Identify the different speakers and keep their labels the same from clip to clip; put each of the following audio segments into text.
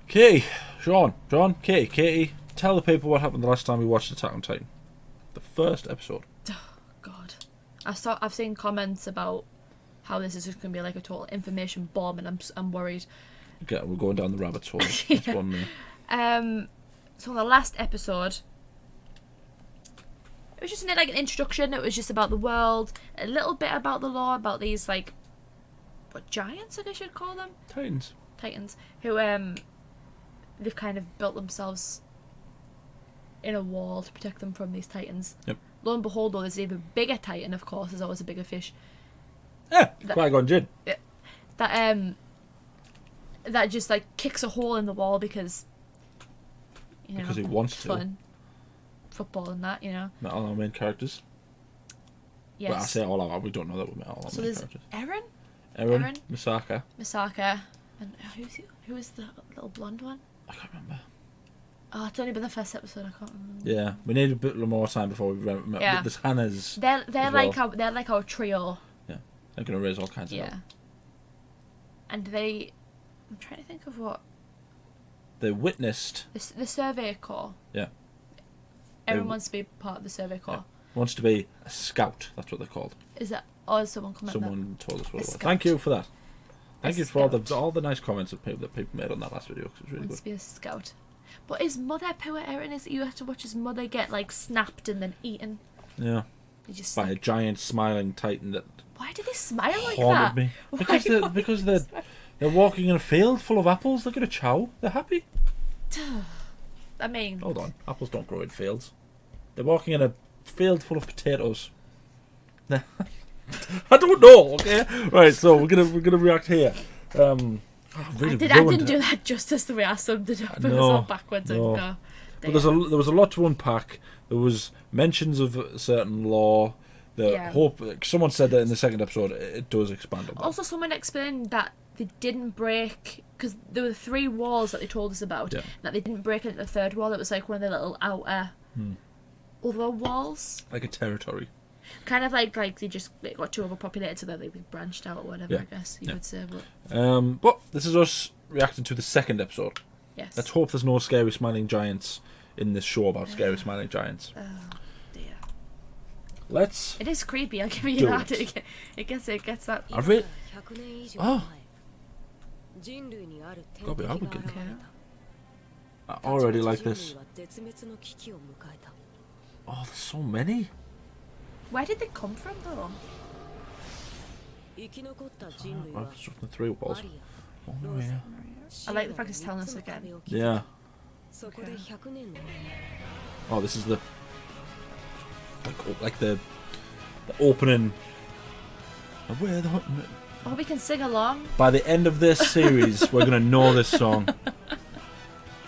Speaker 1: Okay, Shaun, John, Katie, tell the people what happened the last time we watched Attack on Titan. The first episode.
Speaker 2: Oh, God. I've seen comments about how this is just going to be like a total information bomb, and I'm worried.
Speaker 1: Okay, we're going down the rabbit hole. That's one minute.
Speaker 2: So on the last episode, it was just like an introduction. It was just about the world, a little bit about the lore, about these like, what, giants, I guess you'd call them? Titans, who they've kind of built themselves in a wall to protect them from these titans.
Speaker 1: Yep.
Speaker 2: Lo and behold, though, there's an even bigger titan. Of course, there's always a bigger fish.
Speaker 1: Yeah, Qui-Gon Jinn.
Speaker 2: That just like kicks a hole in the wall because
Speaker 1: Because he wants to.
Speaker 2: fun. Football and that,
Speaker 1: Met all our main characters.
Speaker 2: Yes.
Speaker 1: Well, I say all our, we don't know that we met all our
Speaker 2: So
Speaker 1: main
Speaker 2: there's
Speaker 1: characters.
Speaker 2: Eren,
Speaker 1: Misaka.
Speaker 2: and who is the little blonde one?
Speaker 1: I can't remember.
Speaker 2: Oh, it's only been the first episode. I can't remember.
Speaker 1: Yeah, we need a bit more time before we met.
Speaker 2: Yeah.
Speaker 1: There's Hannah's.
Speaker 2: They're like
Speaker 1: well.
Speaker 2: they're like our trio.
Speaker 1: Yeah, they're gonna raise all kinds of.
Speaker 2: Yeah.
Speaker 1: Help.
Speaker 2: And I'm trying to think of what
Speaker 1: They witnessed.
Speaker 2: the Survey Corps.
Speaker 1: Yeah.
Speaker 2: Everyone wants to be part of the Survey Corps.
Speaker 1: Yeah. Wants to be a scout. That's what they're called.
Speaker 2: Is that? Or is someone comment
Speaker 1: Someone told us what it was.
Speaker 2: scout.
Speaker 1: Thank you for that. Thank you for
Speaker 2: scout.
Speaker 1: all the nice comments that people made on that last video. 'Cause it was really
Speaker 2: Wants
Speaker 1: good.
Speaker 2: to be a scout. But his mother, poor Eren, is that you have to watch his mother get like snapped and then eaten.
Speaker 1: Yeah.
Speaker 2: He just
Speaker 1: By a giant smiling titan that
Speaker 2: Why do they smile like
Speaker 1: haunted
Speaker 2: that?
Speaker 1: me.
Speaker 2: Why
Speaker 1: Because they're walking in a field full of apples. They're gonna chow. They're happy.
Speaker 2: I mean,
Speaker 1: Hold on. Apples don't grow in fields. They're walking in a field full of potatoes. I don't know. Okay. Right. So we're gonna react here. Really
Speaker 2: I didn't do that justice the way I summed it up. It was all backwards.
Speaker 1: No.
Speaker 2: And
Speaker 1: But there was a lot to unpack. There was mentions of a certain law. Someone said that in the second episode. It does expand on that.
Speaker 2: Also, someone explained that they didn't break because there were 3 walls that they told us about.
Speaker 1: Yeah.
Speaker 2: That they didn't break into the 3rd wall. It was like one of the little outer other walls.
Speaker 1: Like a territory.
Speaker 2: Kind of like they just got too overpopulated, so that they branched out or whatever.
Speaker 1: Yeah.
Speaker 2: I guess you would say.
Speaker 1: But this is us reacting to the second episode.
Speaker 2: Yes.
Speaker 1: Let's hope there's no scary smiling giants in this show about scary smiling giants.
Speaker 2: Oh dear.
Speaker 1: Let's.
Speaker 2: It is creepy. I'll give you
Speaker 1: Do
Speaker 2: that.
Speaker 1: it.
Speaker 2: It gets that.
Speaker 1: I read. Oh. Gotta be Albuquerque.
Speaker 2: Okay.
Speaker 1: I already like this. Oh, there's so many.
Speaker 2: Where did they come from, though?
Speaker 1: I've just the 3 walls. Oh, yeah.
Speaker 2: I like the fact it's telling us again.
Speaker 1: Yeah.
Speaker 2: Okay.
Speaker 1: Oh, this is the like the opening. Where the
Speaker 2: Oh, we can sing along.
Speaker 1: By the end of this series, we're gonna know this song.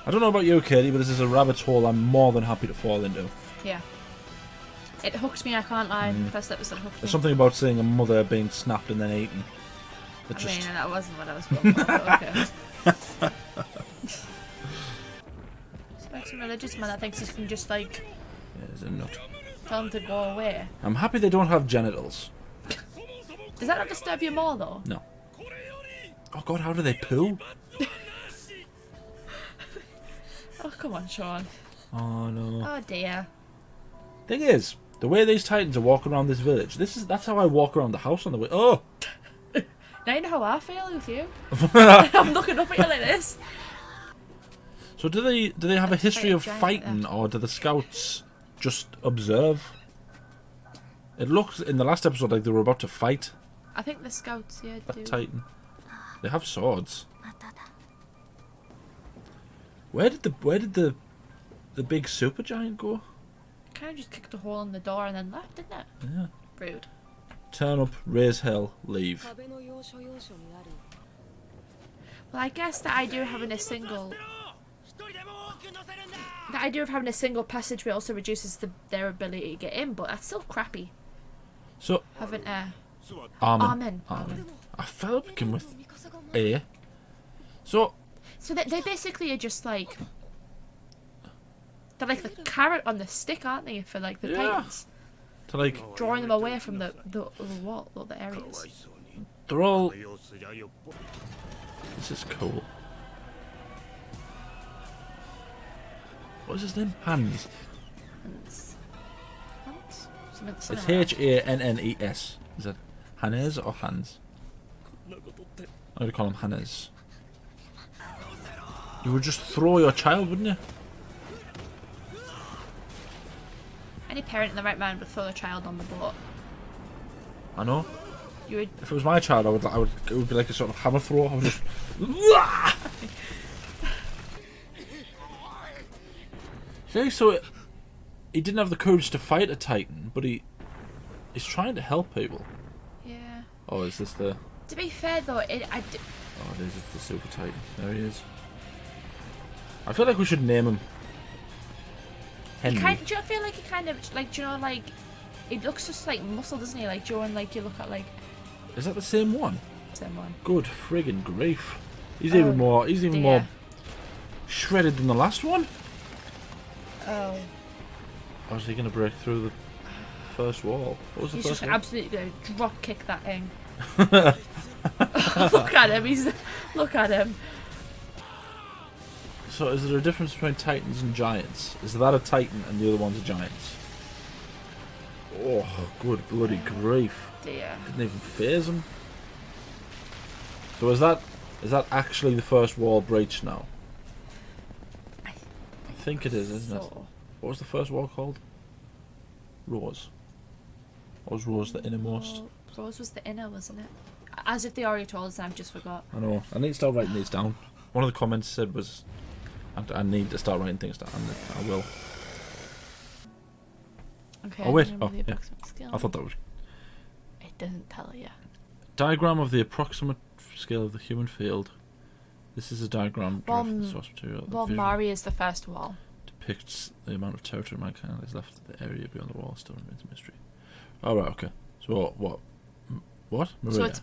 Speaker 1: I don't know about you, Katie, but this is a rabbit hole I'm more than happy to fall into.
Speaker 2: Yeah. It hooked me, I can't lie. The first episode hooked me.
Speaker 1: There's something about seeing a mother being snapped and then eaten.
Speaker 2: I mean, that wasn't what I was going for, but okay. It's like some religious man that thinks he can just, like,
Speaker 1: Yeah, it's a nut.
Speaker 2: tell him to go away.
Speaker 1: I'm happy they don't have genitals.
Speaker 2: Does that not disturb you more, though?
Speaker 1: No. Oh god, how do they poo?
Speaker 2: Oh, come on, Shaun.
Speaker 1: Oh no.
Speaker 2: Oh, dear.
Speaker 1: Thing is, the way these titans are walking around this village, that's how I walk around the house on the way. Oh!
Speaker 2: Now you know how I feel with you. I'm looking up at you like this.
Speaker 1: So do they have a history of
Speaker 2: giant
Speaker 1: fighting, or do the scouts just observe? It looked in the last episode like they were about to fight
Speaker 2: I think the scouts, yeah,
Speaker 1: that
Speaker 2: do.
Speaker 1: titan. They have swords. Where did the big super giant go?
Speaker 2: Kind of just kicked a hole in the door and then left, didn't it?
Speaker 1: Yeah.
Speaker 2: Rude.
Speaker 1: Turn up, raise hell, leave.
Speaker 2: Well, I guess the idea of having a single... The idea of having a single passageway also reduces their ability to get in, but that's still crappy.
Speaker 1: So
Speaker 2: Having
Speaker 1: Armin.
Speaker 2: Armin.
Speaker 1: I felt it begin with A. So
Speaker 2: they basically are just like... They're like the carrot on the stick, aren't they, for like the
Speaker 1: Yeah.
Speaker 2: titans?
Speaker 1: to like
Speaker 2: Drawing them away from the wall, or the areas.
Speaker 1: They're all... This is cool. What's his name? Hans.
Speaker 2: Hans.
Speaker 1: It's Hannes. Is it Hannes or Hans? I'm going to call him Hannes. You would just throw your child, wouldn't you?
Speaker 2: Any parent in the right mind would throw their child on the boat.
Speaker 1: I know.
Speaker 2: You would.
Speaker 1: If it was my child, I would. It would be like a sort of hammer throw. I would just. See, so he didn't have the courage to fight a Titan, but he's trying to help people.
Speaker 2: Yeah.
Speaker 1: Oh, is this the?
Speaker 2: To be fair though,
Speaker 1: Oh, it is. It's the Super Titan. There he is. I feel like we should name him Henry.
Speaker 2: Do you feel like he kind of like? Do you know like? It looks just like muscle, doesn't he? Like Joe, and like you look at like.
Speaker 1: Is that the same one?
Speaker 2: Same one.
Speaker 1: Good friggin' grief! He's even more. He's even more shredded than the last one.
Speaker 2: Oh.
Speaker 1: Or is he going to break through the first wall? What was the
Speaker 2: He's
Speaker 1: first
Speaker 2: just
Speaker 1: one?
Speaker 2: absolutely going to drop kick that thing. Look at him. Look at him.
Speaker 1: So is there a difference between Titans and Giants? Is that a Titan and the other one's a Giants? Oh, good bloody grief.
Speaker 2: Dear.
Speaker 1: Didn't even faze him. So is that actually the first wall breached now? I think it is, isn't it? What was the first wall called? Rose. Or was Rose the innermost?
Speaker 2: Rose was the inner, wasn't it? As if they already told us and I've just forgot.
Speaker 1: I know. I need to start writing these down. One of the comments said was I need to start writing things down, and I will.
Speaker 2: Okay.
Speaker 1: Oh wait. Oh, yeah. I thought that was...
Speaker 2: It doesn't tell you.
Speaker 1: Diagram of the approximate scale of the human field. This is a diagram derived from the source material.
Speaker 2: Well, Mari is the first wall.
Speaker 1: Depicts the amount of territory mankind has left. The area beyond the wall still remains a mystery. Oh, right, okay. So what? Maria.
Speaker 2: So it's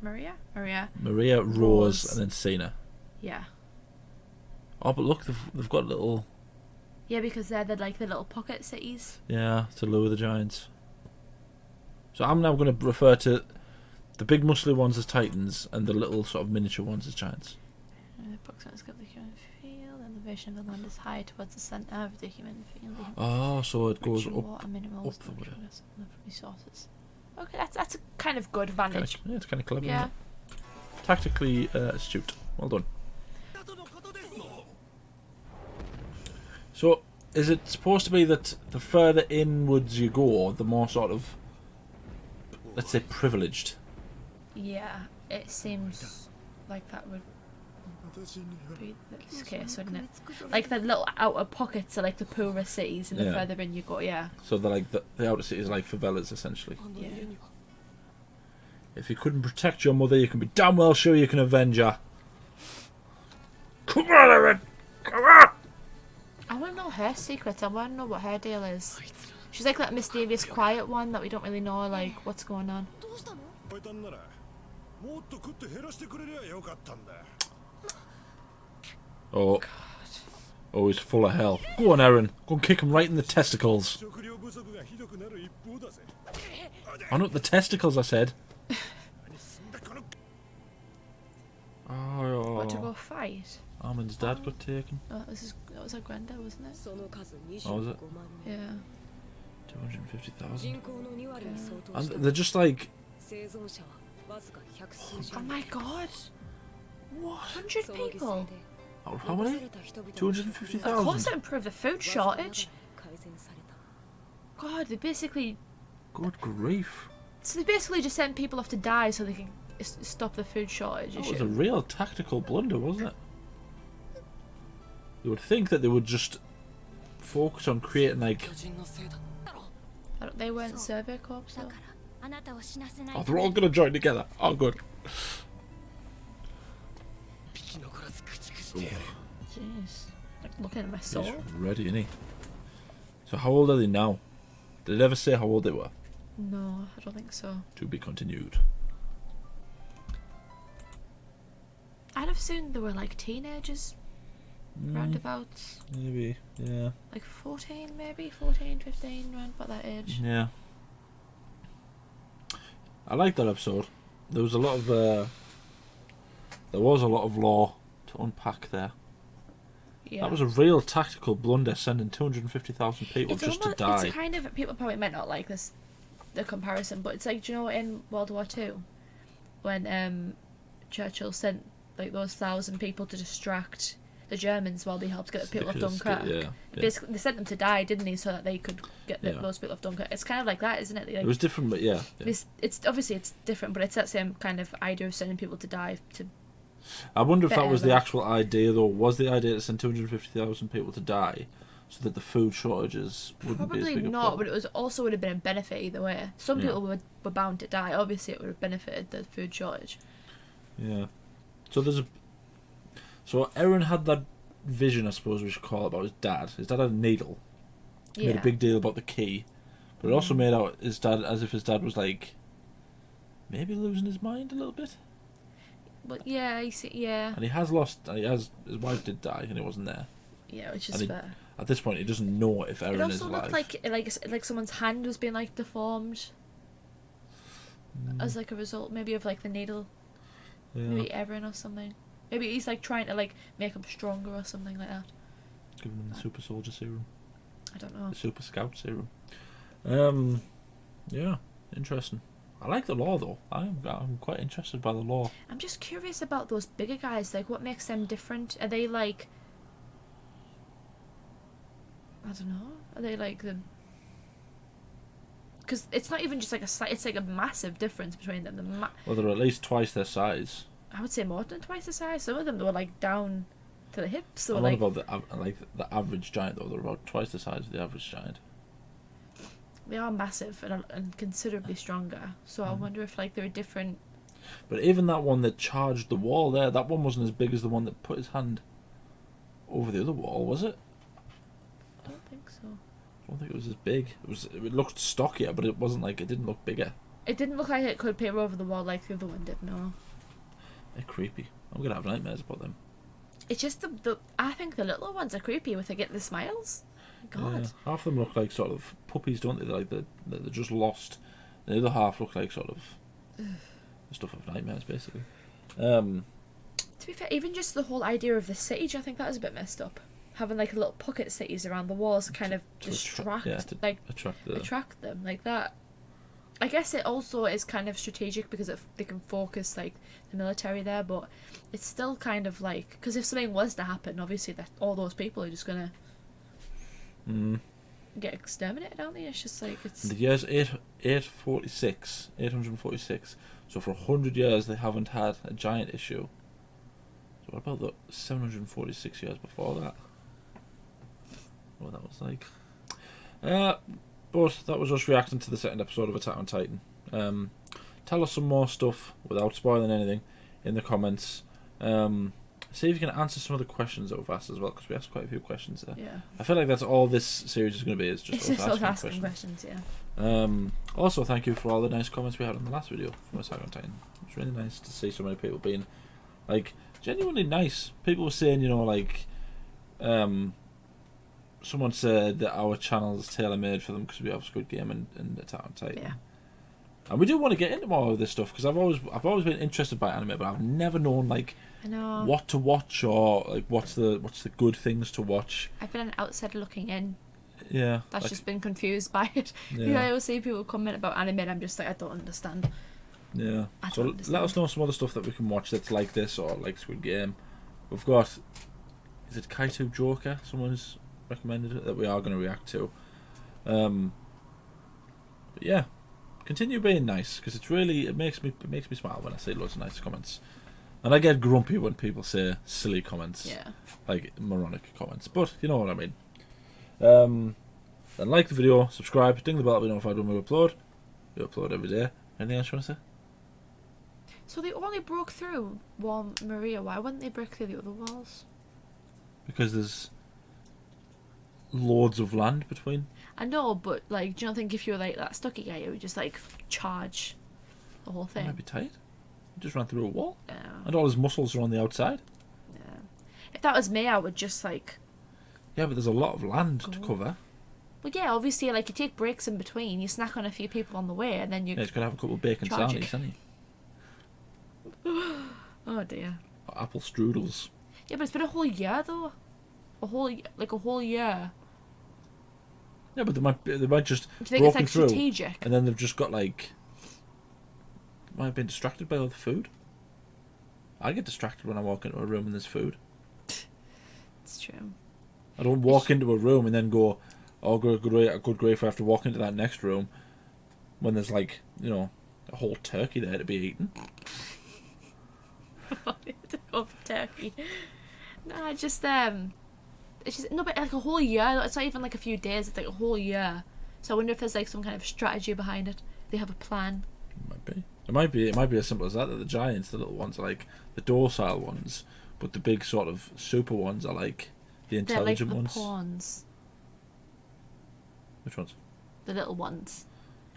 Speaker 2: Maria?
Speaker 1: Maria, Rose, and then Cena.
Speaker 2: Yeah.
Speaker 1: Oh, but look, they've got little...
Speaker 2: Yeah, because they're the little pocket cities.
Speaker 1: Yeah, to lure the Giants. So I'm now going to refer to the big muscly ones as Titans and the little sort of miniature ones as Giants.
Speaker 2: The approximate scale of the human field, elevation of the land is high towards the centre of the human field.
Speaker 1: Oh, so it goes up the way.
Speaker 2: Resources. Okay, that's a kind of good vantage.
Speaker 1: Yeah, it's kind of clever.
Speaker 2: Yeah.
Speaker 1: Isn't it? Tactically astute. Well done. So, is it supposed to be that the further inwards you go, the more sort of, let's say, privileged?
Speaker 2: Yeah, it seems like that would be the case, wouldn't it? Like the little outer pockets are like the poorer cities, and the further in you go, yeah.
Speaker 1: So they're like the outer cities are like favelas, essentially.
Speaker 2: Yeah.
Speaker 1: If you couldn't protect your mother, you can be damn well sure you can avenge her. Come on, Erin! Come on!
Speaker 2: I want to know her secrets. I want to know what her deal is. She's like that mysterious, quiet one that we don't really know, like, what's going on.
Speaker 1: Oh. God. Oh, he's full of hell. Go on, Erin. Go and kick him right in the testicles. Oh, not the testicles, I said. Oh.
Speaker 2: What, to go fight?
Speaker 1: Armin's dad got taken.
Speaker 2: Oh, that was her granddad, wasn't it?
Speaker 1: Oh, was it?
Speaker 2: Yeah.
Speaker 1: 250,000. And they're just like...
Speaker 2: Oh my god!
Speaker 1: What?
Speaker 2: 100 people?
Speaker 1: Out of how many? 250,000?
Speaker 2: Of course it improved the food shortage. God, they basically...
Speaker 1: Good grief.
Speaker 2: So they basically just sent people off to die so they can stop the food shortage issue.
Speaker 1: That was a real tactical blunder, wasn't it? You would think that they would just focus on creating like...
Speaker 2: They weren't survey corps though.
Speaker 1: Oh, they're all gonna join together. Oh, good.
Speaker 2: Jeez. Like looking at my soul.
Speaker 1: He's ready, isn't he? So how old are they now? Did it ever say how old they were?
Speaker 2: No, I don't think so.
Speaker 1: To be continued.
Speaker 2: I'd have assumed they were like teenagers. Roundabouts.
Speaker 1: Maybe, yeah.
Speaker 2: Like 14 maybe? 14, 15, round about that age.
Speaker 1: Yeah. I liked that episode. There was a lot of lore to unpack there.
Speaker 2: Yeah.
Speaker 1: That was a real tactical blunder, sending 250,000 people
Speaker 2: It's
Speaker 1: just
Speaker 2: almost,
Speaker 1: to die.
Speaker 2: It's kind of, people probably might not like this, the comparison, but it's like, do you know, in World War Two, when Churchill sent like those 1,000 people to distract the Germans while they helped get the people of Dunkirk.
Speaker 1: Yeah.
Speaker 2: Basically, they sent them to die, didn't they, so that they could get those people of Dunkirk. It's kind of like that, isn't it? Like,
Speaker 1: it was different, but yeah.
Speaker 2: It's obviously it's different, but it's that same kind of idea of sending people to die.
Speaker 1: I wonder if that was the actual idea, though. Was the idea to send 250,000 people to die so that the food shortages wouldn't be as big a problem?
Speaker 2: Probably not, but it also would have been a benefit either way. Some people were bound to die. Obviously, it would have benefited the food shortage.
Speaker 1: Yeah. So Aaron had that vision, I suppose we should call it, about his dad. His dad had a needle. He made a big deal about the key. But it also made out his dad as if his dad was like maybe losing his mind a little bit.
Speaker 2: But yeah,
Speaker 1: and he has lost. And his wife did die, and he wasn't there.
Speaker 2: Yeah, which is fair.
Speaker 1: At this point, he doesn't know if Aaron is alive.
Speaker 2: It also looked like someone's hand was being like deformed as like a result, maybe of like the needle. Yeah. Maybe Aaron or something. Maybe he's like trying to like make him stronger or something like that.
Speaker 1: Giving him the super soldier serum.
Speaker 2: I don't know.
Speaker 1: The super scout serum. Yeah, interesting. I like the lore though. I'm quite interested by the lore.
Speaker 2: I'm just curious about those bigger guys. Like, what makes them different? Are they like? I don't know. Are they like the? Because it's not even just like a slight. It's like a massive difference between them.
Speaker 1: Well, they're at least twice their size.
Speaker 2: I would say more than twice the size. Some of them were like down to the hips.
Speaker 1: I'm not about the average giant though. They're about twice the size of the average giant.
Speaker 2: They are massive and considerably stronger. So I wonder if like they're different.
Speaker 1: But even that one that charged the wall there, that one wasn't as big as the one that put his hand over the other wall, was it?
Speaker 2: I don't think so.
Speaker 1: I don't think it was as big. It looked stockier, but it wasn't like it didn't look bigger.
Speaker 2: It didn't look like it could peer over the wall like the other one did. No.
Speaker 1: They're creepy. I'm gonna have nightmares about them.
Speaker 2: It's just the I think the little ones are creepy with the smiles. God.
Speaker 1: Yeah, half of them look like sort of puppies, don't they? They're just lost. The other half look like sort of the stuff of nightmares, basically.
Speaker 2: To be fair, even just the whole idea of the siege, I think that was a bit messed up. Having like little pocket cities around the walls, kind of attract them like that. I guess it also is kind of strategic because they can focus like the military there, but it's still kind of like, because if something was to happen, obviously that all those people are just gonna get exterminated, aren't they? It's just like it's.
Speaker 1: The year's 846. So for 100 years they haven't had a giant issue. So what about the 746 years before that? What that was like. But that was us reacting to the second episode of Attack on Titan. Tell us some more stuff without spoiling anything in the comments. See if you can answer some of the questions that we've asked as well, because we asked quite a few questions there.
Speaker 2: Yeah.
Speaker 1: I feel like that's all this series is going to be, is just us asking
Speaker 2: questions. Yeah.
Speaker 1: Also, thank you for all the nice comments we had on the last video from Attack on Titan. It's really nice to see so many people being, like, genuinely nice. People were saying, you know, like, someone said that our channel is tailor-made for them because we have Squid Game and Attack on Titan. Yeah. And we do want to get into more of this stuff because I've always been interested by anime, but I've never known like what to watch or like what's the good things to watch.
Speaker 2: I've been an outsider looking in.
Speaker 1: Yeah.
Speaker 2: That's like, just been confused by it. Yeah. I always see people comment about anime and I'm just like, I don't understand.
Speaker 1: Yeah. Let us know some other stuff that we can watch that's like this or like Squid Game. We've got, is it Kaito Joker? Someone's recommended it that we are going to react to. But yeah. Continue being nice, because it makes me smile when I see loads of nice comments, and I get grumpy when people say silly comments, like moronic comments. But you know what I mean. Then like the video, subscribe, ding the bell to be notified when we upload. We upload every day. Anything else you want to say?
Speaker 2: So they only broke through Wall Maria. Why wouldn't they break through the other walls?
Speaker 1: Because there's loads of land between.
Speaker 2: I know, but like, do you not think if you were like that Stucky guy, you would just like charge the whole thing?
Speaker 1: That might be tight. He just ran through a wall,
Speaker 2: yeah.
Speaker 1: And all his muscles are on the outside.
Speaker 2: Yeah. If that was me, I would just like.
Speaker 1: Yeah, but there's a lot of land to cover.
Speaker 2: Well, yeah, obviously, like, you take breaks in between, you snack on a few people on the way, and then you...
Speaker 1: Yeah, he's got to have a couple of bacon sarnies, hasn't he?
Speaker 2: Oh, dear.
Speaker 1: Or apple strudels.
Speaker 2: Yeah, but it's been a whole year, though. A whole year.
Speaker 1: Yeah, but they might just
Speaker 2: Do you think
Speaker 1: broken
Speaker 2: it's, like,
Speaker 1: through,
Speaker 2: strategic?
Speaker 1: and then they've just got, like... Might have been distracted by all the food. I get distracted when I walk into a room and there's food.
Speaker 2: It's true.
Speaker 1: I don't walk into a room and then go, oh, good grief, I have to walk into that next room when there's, like, you know, a whole turkey there to be eaten.
Speaker 2: Of turkey. Nah, it's just no, but like a whole year. It's not even like a few days. It's like a whole year. So I wonder if there's like some kind of strategy behind it. They have a plan.
Speaker 1: It might be as simple as that. That the giants, the little ones, are like the docile ones, but the big sort of super ones are like the intelligent
Speaker 2: They're like
Speaker 1: ones.
Speaker 2: the pawns.
Speaker 1: Which ones?
Speaker 2: The little ones.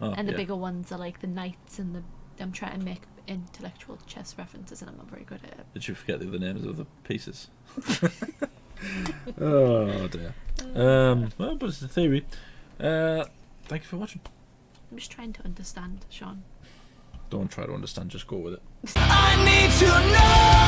Speaker 1: Oh,
Speaker 2: and the bigger ones are like the knights and the. I'm trying to make intellectual chess references, and I'm not very good at it.
Speaker 1: Did you forget the other names of the pieces? Oh dear. Well, but it's a theory. Thank you for watching.
Speaker 2: I'm just trying to understand, Shaun.
Speaker 1: Don't try to understand, just go with it.
Speaker 3: I need to know.